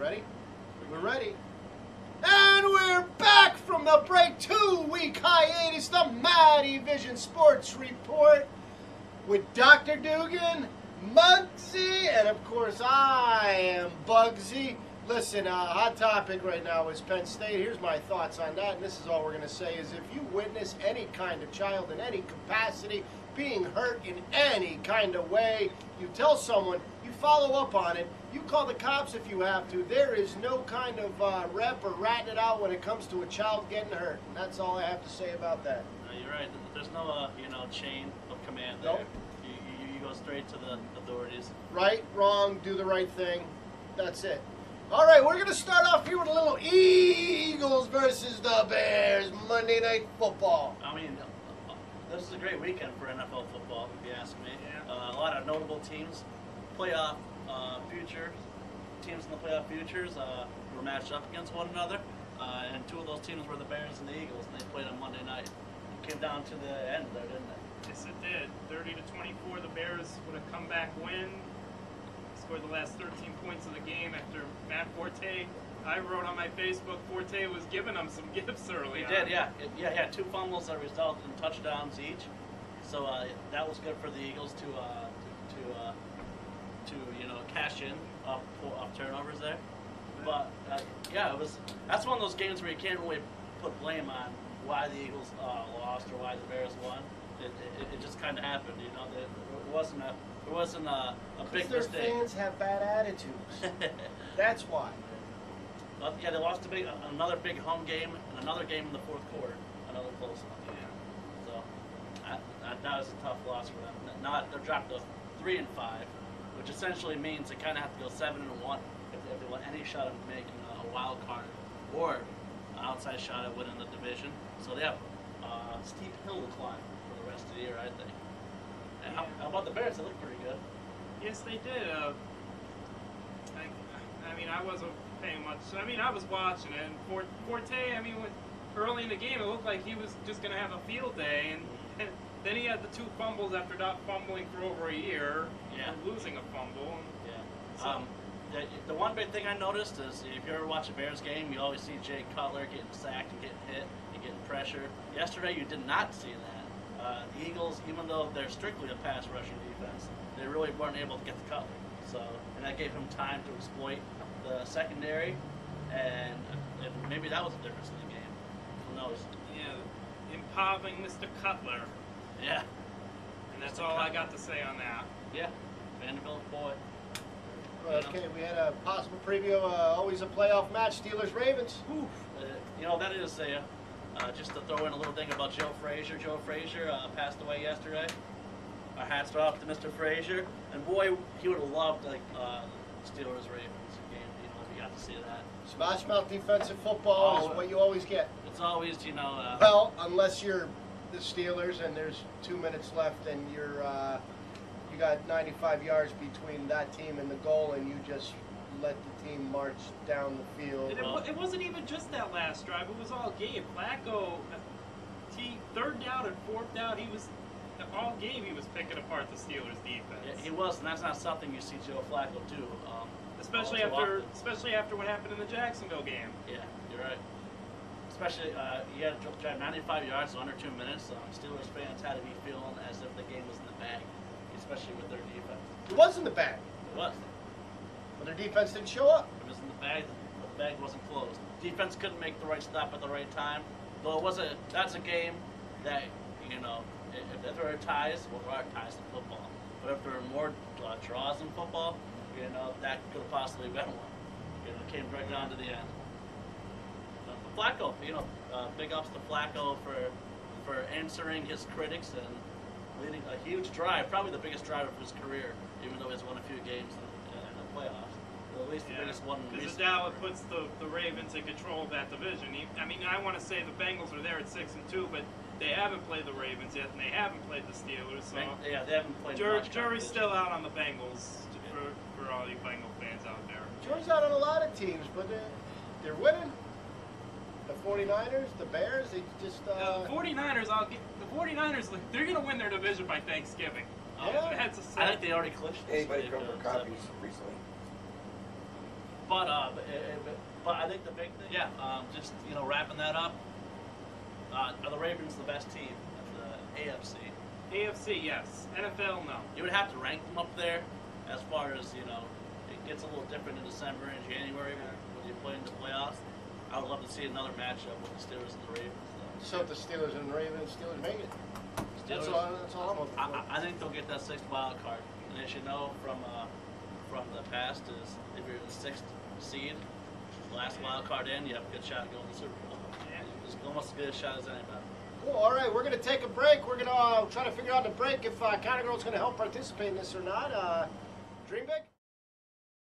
Ready? We're ready. And we're back from the break. 2-week hiatus, the Mattyvision Sports Report with Dr. Dugan, Muggsy, and of course I am Bugsy. Listen, hot topic right now is Penn State. Here's my thoughts on that, and this is all we're going to say, is if you witness any kind of child in any capacity being hurt in any kind of way, you tell someone, you follow up on it, you call the cops if you have to. There is no kind of rep or ratting it out when it comes to a child getting hurt. And that's all I have to say about that. No, you're right. There's no chain of command there. Nope. You go straight to the authorities. Right, wrong, do the right thing. That's it. All right, we're going to start off here with a little Eagles versus the Bears, Monday Night Football. I mean, this is a great weekend for NFL football, if you ask me. Yeah. A lot of notable teams, playoff future teams in the playoff futures were matched up against one another, and two of those teams were the Bears and the Eagles, and they played on Monday night. It came down to the end there, didn't it? Yes, it did. 30-24, the Bears with a comeback win. Scored the last 13 points of the game after Matt Forte. I wrote on my Facebook, Forte was giving them some gifts early. He did, yeah. He had two fumbles that resulted in touchdowns each. So that was good for the Eagles to cash in off turnovers there. But yeah, that's one of those games where you can't really put blame on why the Eagles lost or why the Bears won. It just kind of happened, you know. It wasn't a big mistake. Their fans have bad attitudes. That's why. But yeah, they lost another big home game and another game in the fourth quarter, another close one. Yeah. So that was a tough loss for them. Now they're dropped to 3-5, which essentially means they kind of have to go 7-1 if they want any shot of making a wild card or an outside shot at winning the division. So they have a steep hill to climb for the rest of the year, I think. And how about the Bears? They look pretty good. Yes, they did. I mean, I wasn't paying much. I mean, I was watching it. And Forte, I mean, early in the game, it looked like he was just going to have a field day. And then he had the two fumbles after not fumbling for over a year. Yeah. And losing a fumble. Yeah. So, the one big thing I noticed is if you ever watch a Bears game, you always see Jay Cutler getting sacked and getting hit and getting pressure. Yesterday, you did not see that. The Eagles, even though they're strictly a pass rushing defense, they really weren't able to get to Cutler. So, and that gave him time to exploit the secondary, and maybe that was the difference in the game. Who knows? Yeah, empowering Mr. Cutler. Yeah. And that's all I got to say on that. Yeah, Vanderbilt boy. Okay, we had a possible preview of always a playoff match, Steelers-Ravens. That is just to throw in a little thing about Joe Frazier. Joe Frazier passed away yesterday. Our hats are off to Mr. Frazier, and boy, he would have loved Steelers-Ravens game. If you got to see that. Smash mouth defensive football is what you always get. It's always, well, unless you're the Steelers and there's 2 minutes left and you got 95 yards between that team and the goal, and you just let the team march down the field. It wasn't even just that last drive. It was all game. Flacco, third down and fourth down, all game he was picking apart the Steelers' defense. Yeah, he was, and that's not something you see Joe Flacco do. Especially after what happened in the Jacksonville game. Yeah, you're right. Especially, he had to drive 95 yards in under 2 minutes. Steelers fans had to be feeling as if the game was in the bag, especially with their defense. It was in the bag. It was. But their defense didn't show up. It was in the bag. The bag wasn't closed. Defense couldn't make the right stop at the right time. Though that's a game that, if there are ties, well, there are ties in football. But if there are more draws in football, that could have possibly been one. It came right down to the end. Flacco, big ups to Flacco for answering his critics and leading a huge drive, probably the biggest drive of his career, even though he's won a few games in the playoffs. But at least the biggest one. Because now it puts the Ravens in control of that division. I want to say the Bengals are there at 6-2, but they haven't played the Ravens yet, and they haven't played the Steelers. So yeah, they haven't played. Jury's still out on the Bengals for all you Bengal fans out there. Jury's out on a lot of teams, but they're winning. The 49ers, the Bears, they just... The 49ers, they're going to win their division by Thanksgiving. Yeah. That's a I think they already clinched. Anybody come for copies recently? But I think the big thing, just wrapping that up. Are the Ravens the best team of the AFC? AFC, yes. NFL, no. You would have to rank them up there, as far as it gets a little different in December and January when you play in the playoffs. I would love to see another matchup with the Steelers and the Ravens. So if the Steelers and Ravens, Steelers make it. That's all I'm hoping for. I think they'll get that 6th wild card. And as you know from the past, is if you're the 6th seed, last wild card in, you have a good shot at going to the Super Bowl. It's almost as good a shot as anybody. Cool. All right, we're going to take a break. We're going to try to figure out the break if Counter Girl's going to help participate in this or not. Dream big.